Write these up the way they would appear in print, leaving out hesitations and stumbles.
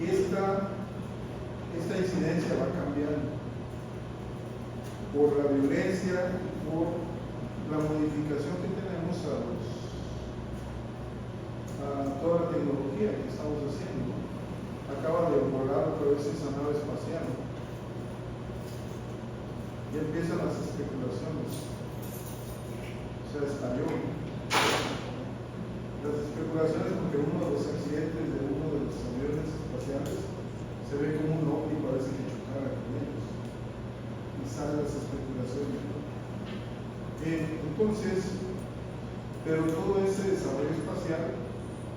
esta incidencia va cambiando por la violencia y por la modificación que tenemos a toda la tecnología que estamos haciendo. Acaba de volar otra vez esa nave espacial. Y empiezan las especulaciones. O sea, estalló. Las especulaciones porque uno de los accidentes de uno de los aviones espaciales se ve como un ovni, parece que chocara con ellos. Y salen las especulaciones. Entonces, pero todo ese desarrollo espacial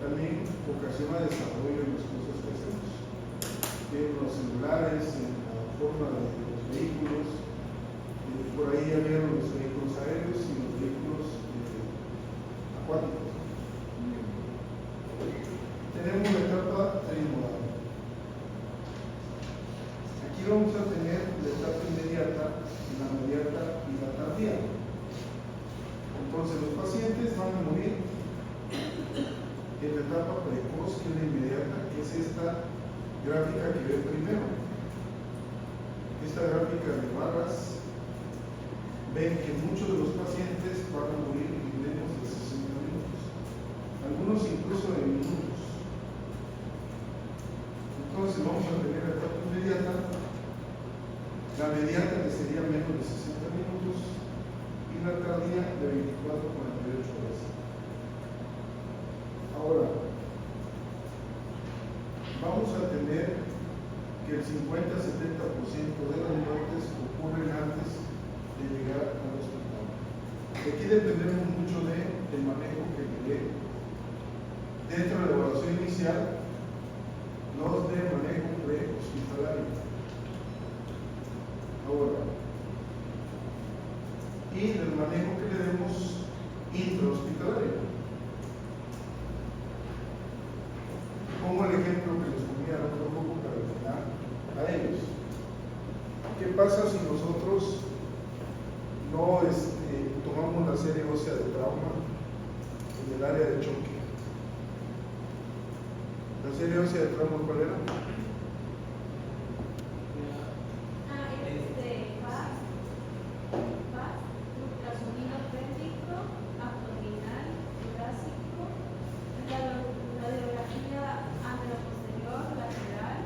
también ocasiona desarrollo en las cosas que hacemos. En los celulares, en la forma de los vehículos. Por ahí ya vieron los vehículos aéreos y los vehículos acuáticos. Tenemos la etapa trimodal. Aquí vamos a tener la etapa inmediata, la inmediata y la tardía. Entonces los pacientes van a morir en la etapa precoz, que es la inmediata, que es esta gráfica que ven primero. Esta gráfica de barras, ven que muchos de los pacientes van a morir en menos de 60 minutos, algunos incluso en minutos. Entonces vamos a tener la etapa inmediata, la mediata que sería menos de 60 minutos y la tardía de 24 a 48 horas. Ahora, vamos a tener que el 50-70% de las muertes ocurren antes de llegar al hospital. Aquí dependemos mucho del manejo que le dé dentro de la evaluación inicial, los de manejo pre-hospitalario. Ahora, y del manejo que le demos intrahospitalario. Pongo el ejemplo que les ponía al otro grupo para enseñar a ellos. ¿Qué pasa si nosotros no tomamos la serie ósea de trauma en el área de choque? ¿La serie ósea de trauma cuál era? Ultrasonido pélvico, abdominal, torácico, radiografía anteroposterior, lateral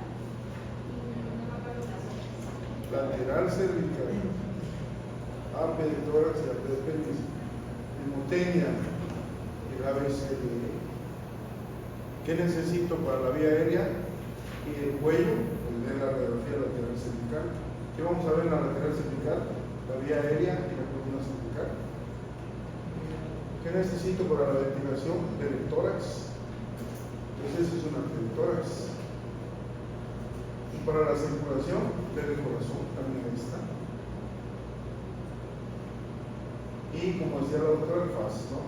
y no me acuerdo las otras. Lateral cervical, AP de tórax y AP de pelvis, hemotenia, el ABCD. ¿Qué necesito para la vía aérea? Y el cuello, el de la radiografía lateral cervical. ¿Qué vamos a ver en la lateral cervical? La vía aérea y la columna cervical. ¿Qué necesito para la ventilación? Del tórax. Entonces ese es un tórax. Y para la circulación del corazón también ahí está. Y como decía la doctora, el FAS, ¿no?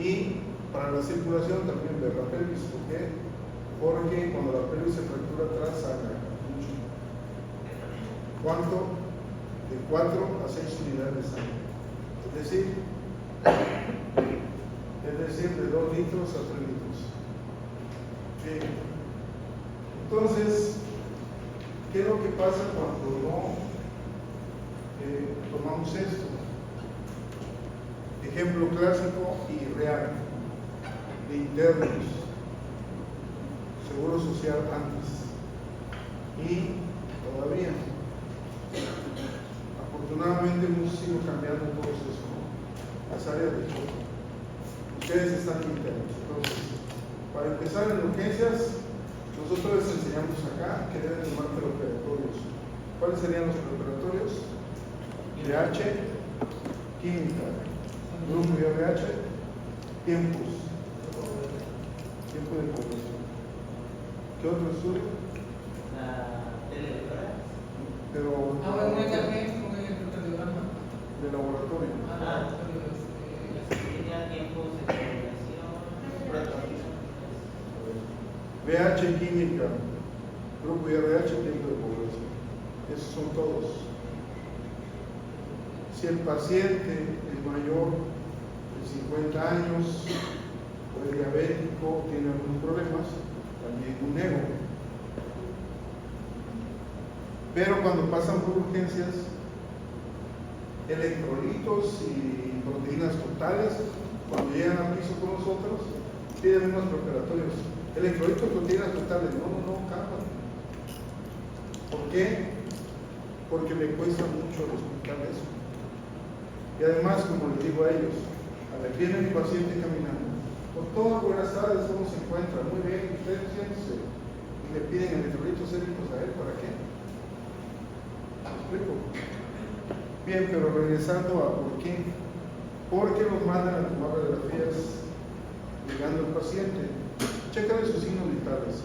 Y para la circulación también ver la pelvis. ¿Por qué? Porque cuando la pelvis se fractura atrás sangra mucho. ¿Cuánto? De 4 a 6 unidades de sangre. Es decir, de 2 litros a 3 litros. Entonces, ¿qué es lo que pasa cuando no tomamos esto? Ejemplo clásico y real de internos, seguro social antes y todavía. Afortunadamente hemos ido cambiando todo eso, ¿no? Las áreas de choque. Ustedes están internos. Entonces, para empezar en urgencias, nosotros les enseñamos acá que deben tomar preoperatorios. ¿Cuáles serían los preoperatorios? pH, química, grupo de RH, tiempos, tiempo de población. ¿Qué otro estudio? La telelectora. Pero de laboratorio. Tiempos de población, pH, química, grupo IRH, tiempo de población. Esos son todos. Si el paciente es mayor de 50 años, o es diabético, tiene algunos problemas, también un ego. Pero cuando pasan por urgencias, electrolitos y proteínas totales, cuando llegan al piso con nosotros, piden unos preparatorios. Electrolitos y proteínas totales, no, calma. ¿Por qué? Porque le cuesta mucho al hospital eso. Y además, como les digo a ellos, a ver, viene mi paciente caminando. Doctor, buenas tardes, ¿cómo se encuentra? Muy bien, usted siéntese. Y le piden electrolitos séricos a él, ¿para qué? ¿Me explico? Bien, pero regresando a por qué. Porque los mandan a tomar radiografías llegando al paciente. Chécale sus signos vitales.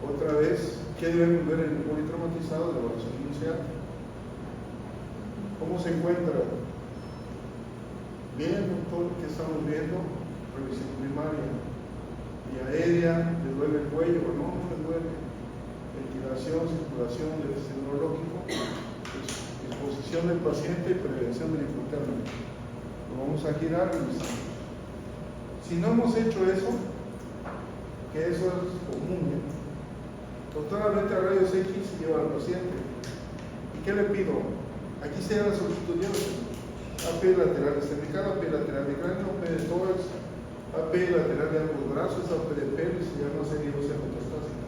Otra vez, ¿qué debemos ver en el politraumatizado de evaluación inicial? ¿Cómo se encuentra? Bien, doctor, ¿qué estamos viendo? Revisión primaria. Vía aérea, ¿le duele el cuello o no? No le duele. Ventilación, circulación, déficit neurológico, exposición del paciente y prevención del hipotermia. Lo vamos a girar y si no hemos hecho eso, que eso es común, ¿eh? Doctora, vete a rayos X y lleva al paciente. ¿Y qué le pido? Aquí se da la solicitud, AP lateral cervical, AP lateral de cráneo, AP de tórax, AP lateral de ambos brazos, AP de pelvis, se llama seridosis metastásica.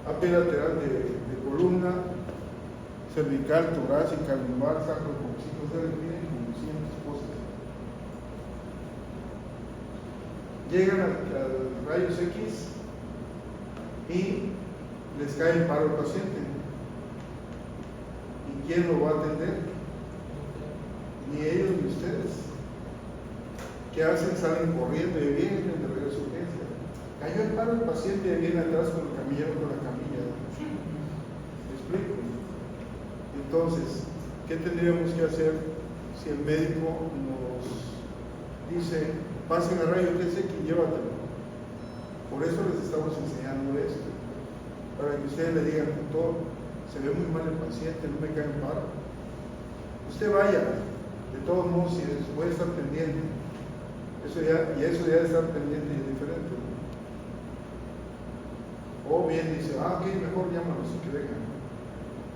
AP lateral de columna, cervical, torácica, lumbar, sacro, coxito, se le piden como 100 cosas. Llegan al rayos X y les cae el paro al paciente. ¿Y quién lo va a atender? Ni ellos ni ustedes. ¿Qué hacen? Salen corriendo y vienen de regreso a urgencia. Cayó el paro el paciente y viene atrás con el camillero con la camilla. ¿Me explico? Entonces, ¿qué tendríamos que hacer si el médico nos dice, pasen a rayos X y llévatelo? Por eso les estamos enseñando esto, para que ustedes le digan, doctor, se ve muy mal el paciente, no me cae en paro. Usted vaya, de todos modos, si puede estar pendiente, eso ya de estar pendiente es diferente. O bien dice, ok, mejor llámanos y que vengan.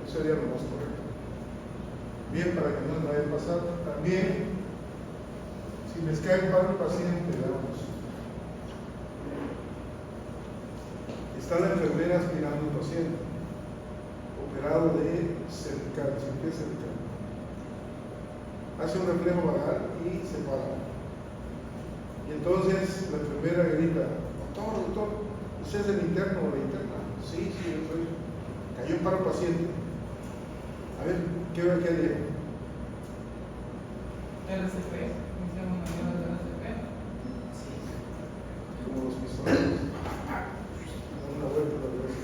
Eso sería lo más correcto. Bien, para que no les vaya a pasar. También, si les cae en paro el paciente, veamos. Está la enfermera aspirando al paciente, operado de cervical, cirugía cervical. Hace un reflejo vagal y se para. Y entonces la enfermera grita, doctor, ¿usted es el interno o la interna? Sí, yo soy. Cayó en paro el paciente. A ver, ¿qué hora qué día? LCP, hicieron una llamada de LCP. Sí. Como los pistoleros. Una vuelta a la cabeza.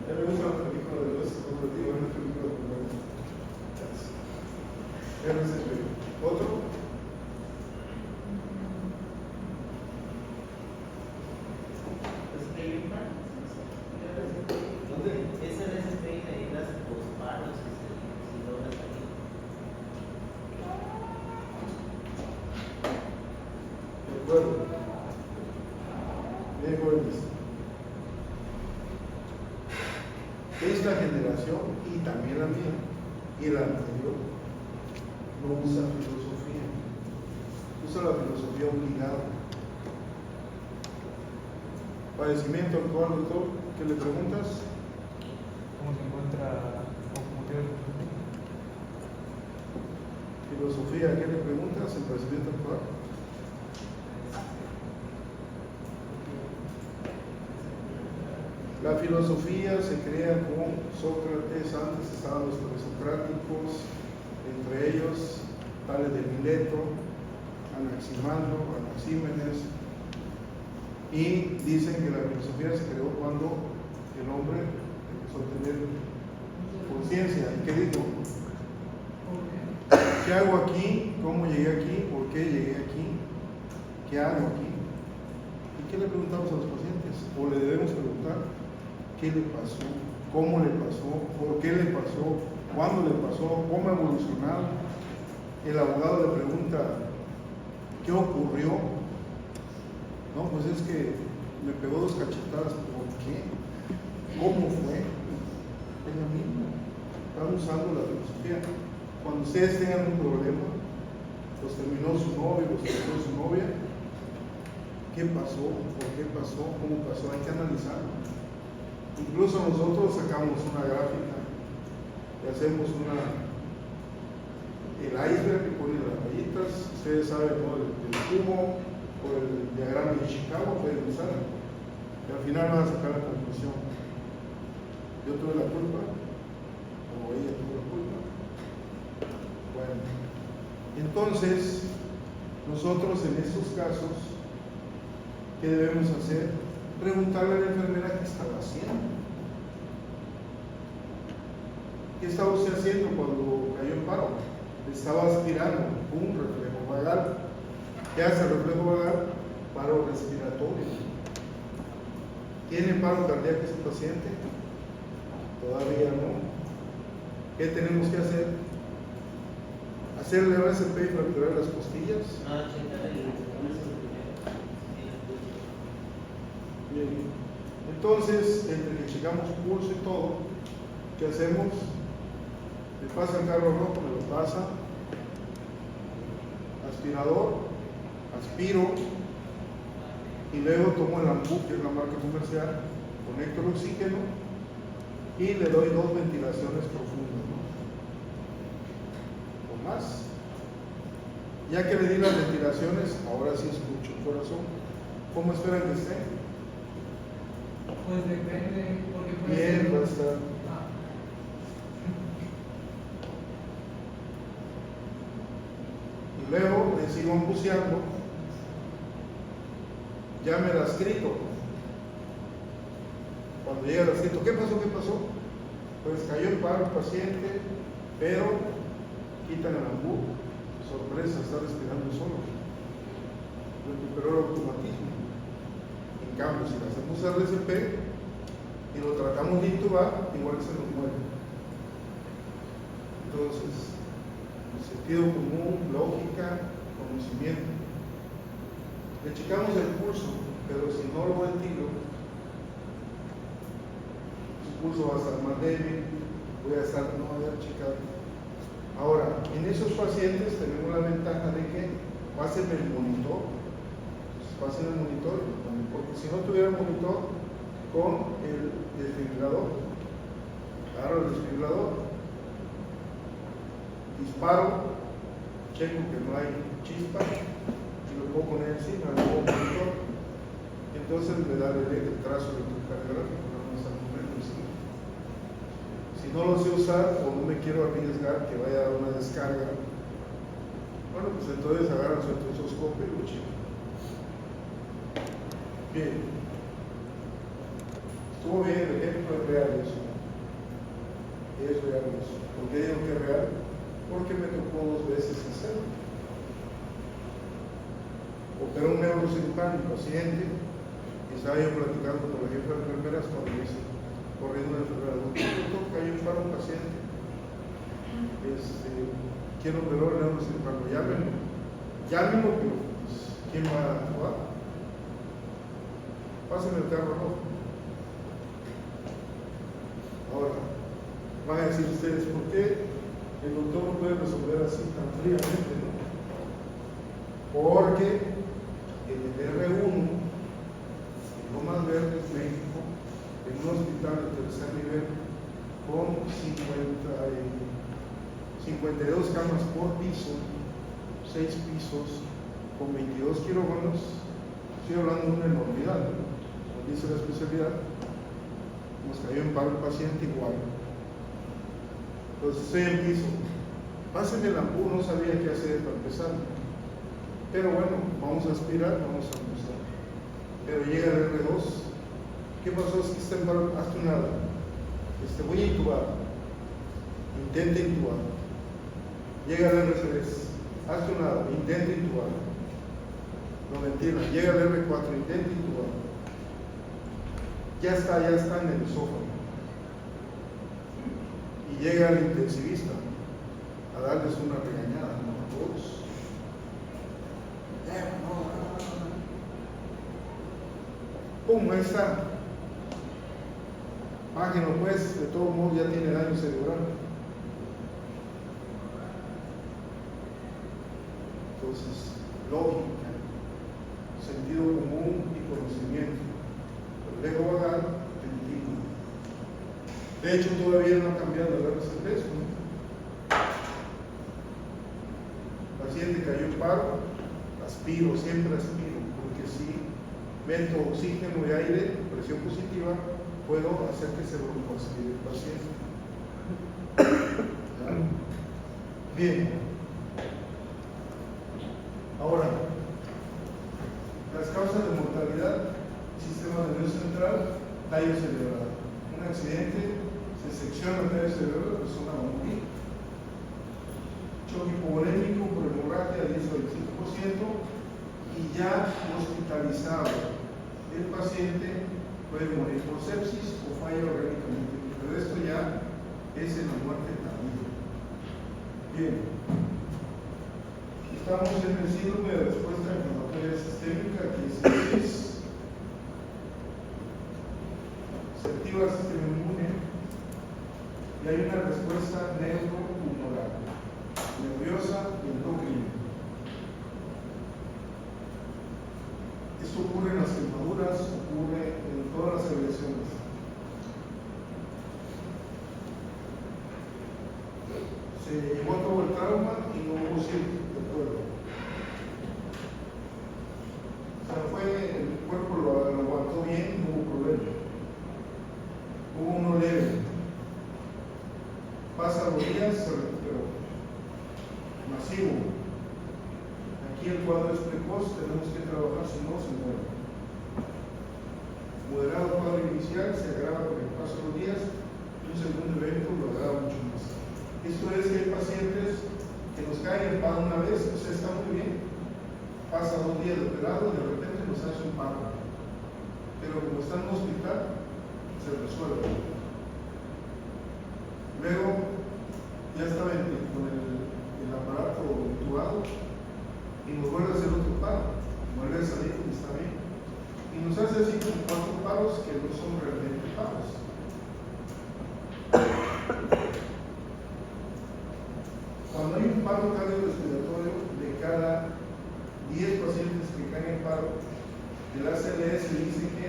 Ya me gusta la película de los objetivos, una película de los RCP. ¿Otro? ¿Dónde? Es el SP y ahí las posparos si logras salir. De acuerdo. Bien, jóvenes. Esta generación y también la mía y la anterior no usa filosofía, usa la filosofía obligada. Padecimiento actual, doctor, ¿qué le preguntas? ¿Cómo se encuentra como tiene Filosofía, ¿qué le preguntas? El padecimiento actual. La filosofía se crea con Sócrates, antes estaban los presocráticos, entre ellos Tales de Mileto, Anaximandro, Anaxímenes, y dicen que la filosofía se creó cuando el hombre empezó a tener conciencia. ¿Y qué dijo? ¿Qué hago aquí? ¿Cómo llegué aquí? ¿Por qué llegué aquí? ¿Qué hago aquí? ¿Y qué le preguntamos a los pacientes? O le debemos preguntar qué le pasó, cómo le pasó, por qué le pasó, cuándo le pasó, cómo ha evolucionado. el abogado le pregunta, ¿qué ocurrió? No, pues es que me pegó 2 cachetadas. ¿Por qué? ¿Cómo fue? Es lo mismo. Están usando la filosofía. Cuando ustedes tengan un problema, los terminó su novio, los terminó su novia, ¿qué pasó? ¿Por qué pasó? ¿Cómo pasó? Hay que analizarlo. Incluso nosotros sacamos una gráfica y hacemos el iceberg que pone las rayitas. Ustedes saben, ¿no? El cubo o el diagrama de Chicago, pueden usar. Y al final van a sacar la conclusión. Yo tuve la culpa, o ella tuvo la culpa. Bueno, entonces, nosotros en estos casos, ¿qué debemos hacer? Preguntarle a la enfermera qué estaba haciendo. ¿Qué estaba usted haciendo cuando cayó en paro? Estaba aspirando, un reflejo vagal. ¿Qué hace el reflejo vagal? Paro respiratorio. ¿Tiene paro cardíaco ese paciente? Todavía no. ¿Qué tenemos que hacer? ¿Hacerle RCP y fracturar las costillas? No, checar el Bien. Entonces, entre que checamos pulso y todo, ¿qué hacemos? Me pasa el carro rojo, me lo pasa. Aspirador, aspiro y luego tomo el Ampú, que es la marca comercial, conecto el oxígeno y le doy 2 ventilaciones profundas, ¿no? O más. Ya que le di las ventilaciones, ahora sí escucho el corazón. ¿Cómo esperan que esté? Pues depende, porque puede Bien, ser- va a estar. Ah, Y luego le sigo ampuceando. Ya me la escrito. Cuando llega el escrito, ¿qué pasó? ¿Qué pasó? Pues cayó en paro el paciente, pero quitan el Ampú. Sorpresa, está respirando solo. Recuperó el automatismo. En cambio, si le hacemos RCP y lo tratamos de intubar, igual se nos muere. Entonces, sentido común, lógica, conocimiento. Le checamos el pulso, pero si no lo ventilo, su pulso va a estar más débil, voy a estar no haber checado. Ahora, en esos pacientes tenemos la ventaja de que pasen el monitor. Entonces, pasen el monitor, porque si no tuviera el monitor con el desfibrilador, agarro el desfibrilador, disparo, checo que no hay chispa y lo puedo poner encima, le pongo monitor. Entonces le da el trazo electrocardiográfico, no está momento, ¿sí? Si no lo sé usar o no me quiero arriesgar que vaya a dar una descarga, bueno, pues entonces agarran su estetoscopio y lo checo. Bien. Estuvo bien, el ejemplo es real eso. Es real eso. ¿Por qué digo que es real? Porque me tocó 2 veces hacerlo. Operó un neurocirujano, un paciente, y estaba yo platicando con la jefa de enfermeras cuando me dice, corriendo una enfermera, doctor, cayó un paro un paciente, quiero operar el neurocirujano, llámenlo, pero pues, ¿quién va a actuar? Pásenme el carro rojo. Ahora, van a decir ustedes, ¿por qué el doctor no puede resolver así tan fríamente, no? Porque en el R1, en Lomas Verdes, México, en un hospital de tercer nivel, con 52 camas por piso, 6 pisos, con 22 quirófanos, estoy hablando de una enormidad, ¿no? Como dice la especialidad, nos cayó en paro el paciente igual. Entonces estoy en piso. Pásenme el Ampú, no sabía qué hacer para empezar. Pero bueno, vamos a aspirar, vamos a empezar. Pero llega el R2. ¿Qué pasó? Es que está en paro, hazte un lado. Voy a intubar. Intenta intubar. Llega el R3. Hazte un lado, intenta intubar. No mentira. Llega el R4, intenta intubar. Ya está en el esófago. Y llega el intensivista a darles una regañada, ¿no? 2. ¡Pum! Ahí está. Máquina, pues, de todos modos ya tiene daño cerebral. Entonces, lógica, sentido común y conocimiento. El ego vagar, sentido. De hecho, todavía no ha cambiado el RCP. Paciente cayó en paro, aspiro, siempre aspiro, porque si meto oxígeno y aire, presión positiva, puedo hacer que se broncoaspire el paciente. Bien. Ahora, las causas de mortalidad, sistema nervioso central, tallo cerebral. Un accidente, se secciona el tallo cerebral, la persona va a morir. Choque hipovolémico por hemorragia 10 o 25% y ya hospitalizado. El paciente puede morir por sepsis o falla orgánicamente, pero esto ya es en la muerte tardía. Bien, estamos en el síndrome de respuesta inflamatoria sistémica, que es sepsis, se activa el sistema inmune y hay una respuesta neurohumoral, nerviosa y endocrina. Esto ocurre en las quemaduras, ocurre en todas las agresiones. Se llevó a cabo el trauma y no hubo circo de acuerdo. O sea, el cuerpo lo aguantó bien, no hubo problema. Hubo uno leve. Pasa los días, se recuperó. Masivo. Aquí el cuadro es precoz, tenemos que trabajar, si no se muere. Moderado cuadro inicial, se agrava con el paso de los días, un segundo evento lo agrava mucho más. Esto es que hay pacientes que nos caen en paro una vez, o sea, está muy bien, pasa 2 días de operado y de repente nos hace un paro. Pero como está en un hospital, se resuelve. Luego, ya está con el aparato intubado y nos vuelve a hacer otro paro, vuelve a salir y está bien. Y nos hace así como 4 paros que no son realmente paros. Cuando hay un paro cardiorrespiratorio, de cada 10 pacientes que caen en paro, el ACLS dice que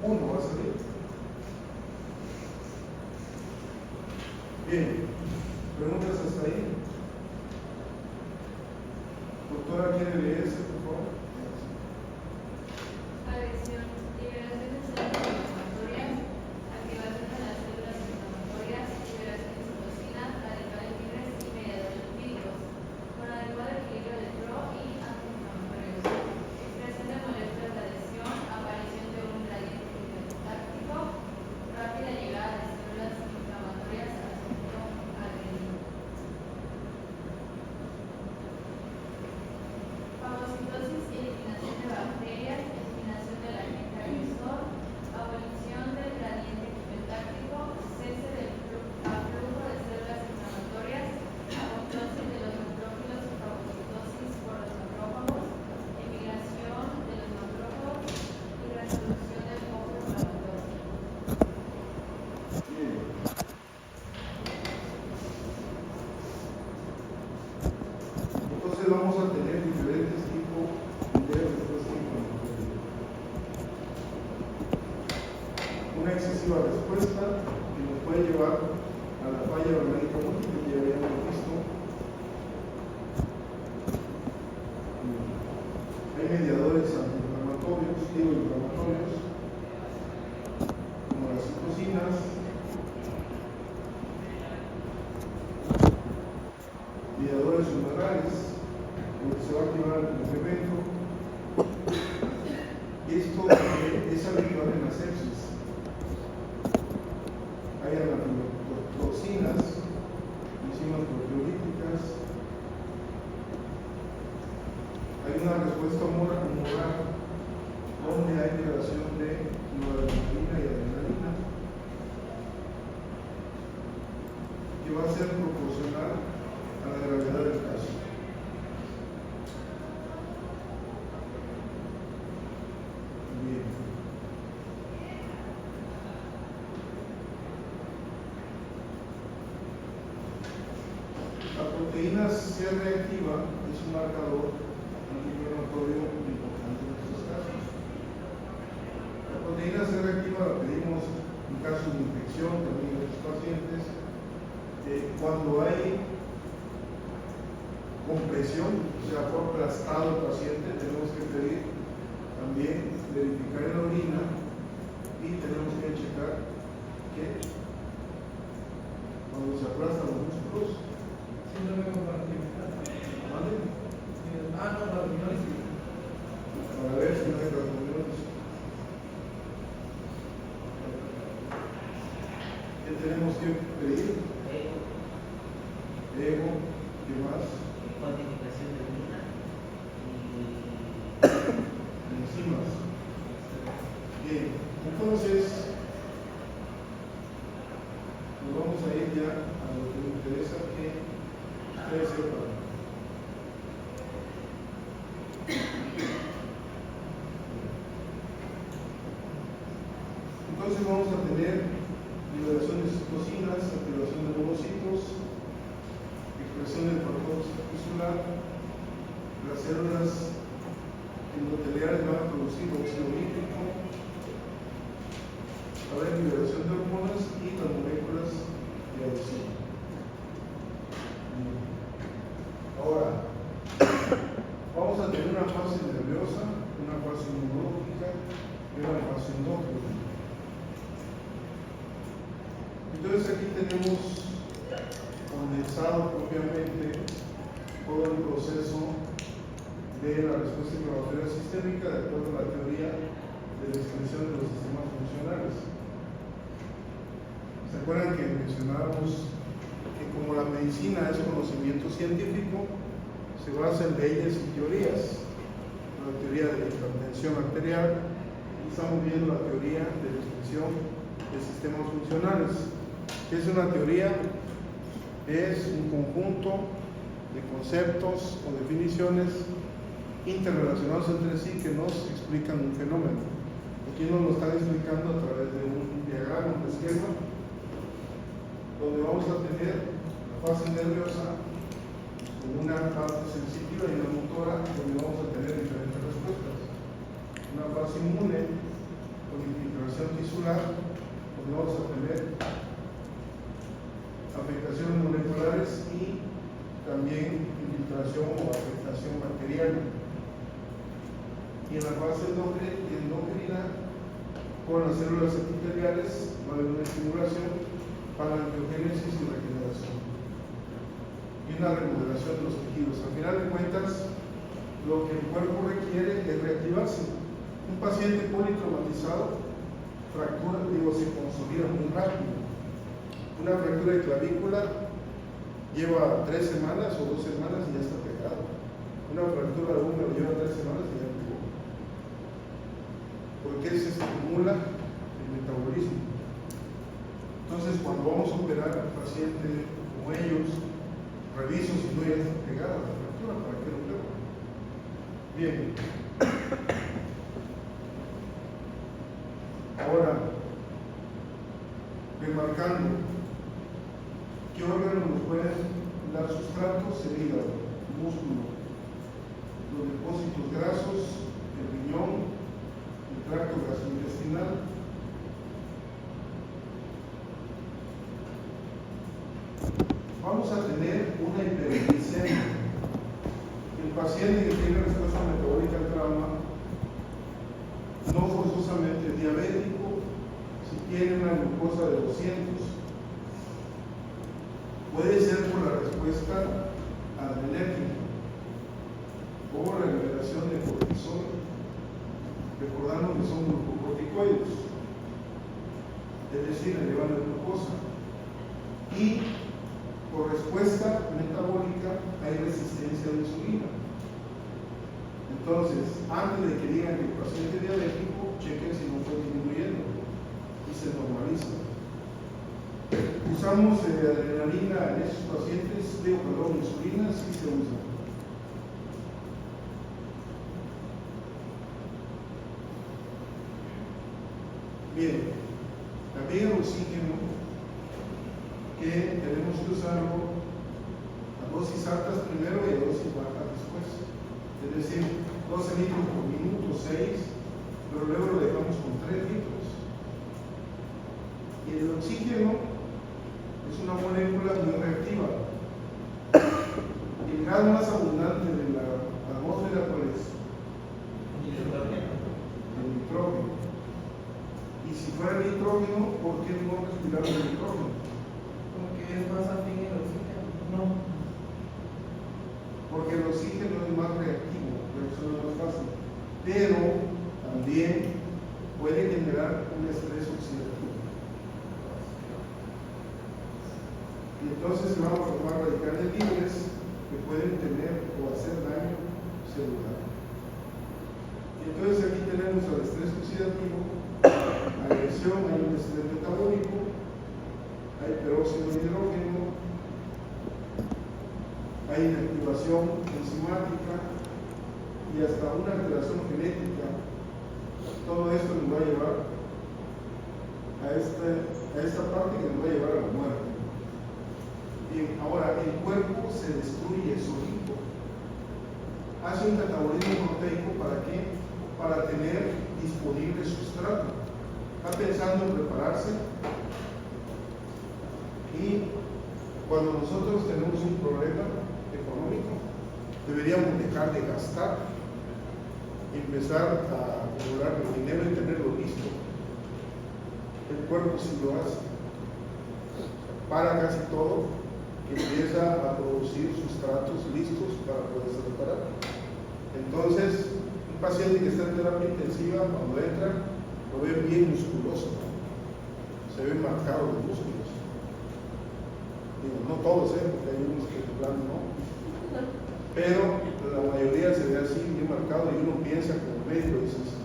1 va a salir. Bien, preguntas hasta ahí. Doctora, ¿quiere leerse, por favor? Agresión, liberación de células inflamatorias, activación de las células inflamatorias, liberación de citocinas, radicales libres y mediadores lipídicos, con adecuado equilibrio de pro y antiinflamatorios, expresión de molestias de adhesión, aparición de un gradiente táctico, rápida llegada de células inflamatorias al centro agredido. Fagocitosis y eliminación de bacterias, eliminación del agente agresor, abolición del gradiente quimiotáctico, cese del aflujo de células inflamatorias, apoptosis de los macrófilos y fagocitosis por los macrófagos, emigración de los macrófagos y resolución del foco inflamatorio. Bien. Entonces vamos a tener diferentes tipos de respuesta inflamatoria. Una excesiva respuesta que nos puede llevar a la falla orgánica múltiple que ya habíamos visto. Hay mediadores antiinflamatorios, inflamatorios, como las citocinas, mediadores humorales, donde se va a activar el complemento. Y esto es habitual en la sepsis. Hay anatoxinas, enzimas proteolíticas. Hay una respuesta humoral donde hay liberación de noradrenalina y adrenalina, que va a ser proporcional a la gravedad del caso. La proteína C reactiva es un marcador antiinflamatorio importante en estos casos. La proteína C reactiva la pedimos en casos de infección también en estos pacientes. Cuando hay compresión, o sea, fue aplastado el paciente, tenemos que pedir también verificar en la orina y tenemos que checar que cuando se aplastan los músculos, ¿vale? Para ver si no hay rasguñones. ¿Qué tenemos que pedir? Ego, ¿qué más? Cuantificación de orina Enzimas. Bien, entonces nos vamos a ir ya a lo que me interesa que ustedes sepan. Entonces vamos a tener liberación de citocinas, activación de monocitos, expresión del factor tisular. Las células endoteliales van a producir óxido nítrico, va a haber liberación de hormonas y las moléculas de adhesión. Ahora, vamos a tener una fase nerviosa, una fase inmunológica y una fase endócrina. Entonces aquí tenemos condensado propiamente todo el proceso de la respuesta inflamatoria sistémica de acuerdo a la teoría de la extensión de los sistemas funcionales. ¿Se acuerdan que mencionábamos que como la medicina es conocimiento científico, se basa en leyes y teorías? La teoría de la hipertensión arterial, y estamos viendo la teoría de la extensión de sistemas funcionales. ¿Qué es una teoría? Es un conjunto de conceptos o definiciones interrelacionados entre sí que nos explican un fenómeno. Aquí nos lo están explicando a través de un diagrama, un esquema, donde vamos a tener la fase nerviosa con una parte sensitiva y una motora, donde vamos a tener diferentes respuestas. Una fase inmune con infiltración tisular, donde vamos a tener afectaciones moleculares y también infiltración o afectación bacteriana. Y en la fase endocrina, con las células epiteliales, va a haber una estimulación para la angiogénesis y regeneración. Y una remodelación de los tejidos. Al final de cuentas, lo que el cuerpo requiere es reactivarse. Un paciente politraumatizado, se consolida muy rápido. Una fractura de clavícula lleva 3 semanas o 2 semanas y ya está pegado. Una fractura de húmero lleva 3 semanas y ya pegó. Porque se estimula el metabolismo. Entonces, cuando vamos a operar al paciente como ellos, reviso si no ya está pegada la fractura para que lo vea. Bien. Ahora, remarcando, ¿qué órganos nos pueden dar sustratos? El hígado, el músculo, los depósitos grasos, el riñón, el tracto gastrointestinal. Vamos a tener una hiperglicemia. El paciente que tiene respuesta metabólica al trauma no forzosamente es diabético, si tiene una glucosa de 200. Puede ser por la respuesta adrenérgica o la liberación de cortisol. Recordando que son glucocorticoides, es decir, elevan la glucosa. Y por respuesta metabólica hay resistencia a la insulina. Entonces, antes de que digan que el paciente es diabético, chequen si no está disminuyendo y se normaliza. Usamos adrenalina en esos pacientes, insulina, sí se usa. Bien, también el oxígeno, que tenemos que usarlo a dosis altas primero y a dosis bajas después. Es decir, 12 litros por minuto, 6, pero luego lo dejamos con 3 litros. Y el oxígeno es una molécula muy reactiva. El gas más abundante de la atmósfera, ¿cuál es? El nitrógeno. Y si fuera el nitrógeno, ¿por qué no respirar el nitrógeno? Porque es más afín el oxígeno. No. Porque el oxígeno es más reactivo, reacciona más fácil, pero también puede generar un estrés oxidativo. Y entonces se van a formar radicales libres que pueden tener o hacer daño celular. Y entonces aquí tenemos al estrés oxidativo, agresión, hay un estrés metabólico, hay peróxido de hidrógeno, hay inactivación enzimática y hasta una alteración genética. Todo esto nos va a llevar a esta parte que nos va a llevar a la muerte. Bien, ahora el cuerpo se destruye solito. Hace un catabolismo proteico, ¿para qué? Para tener disponible sustrato. Está pensando en prepararse y cuando nosotros tenemos un problema económico, deberíamos dejar de gastar y empezar a acumular el dinero y tenerlo listo. El cuerpo sí lo hace. Para casi todo, empieza a producir sustratos listos para poderse reparar. Entonces, un paciente que está en terapia intensiva, cuando entra, lo ve bien musculoso, se ven marcados los músculos. Digo, no todos, porque hay unos que de plano no, pero la mayoría se ve así, bien marcado, y uno piensa como médico, dices,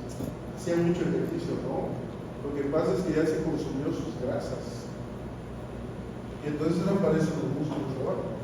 hacía mucho ejercicio, no. Lo que pasa es que ya se consumió sus grasas, y entonces aparecen los músculos abajo.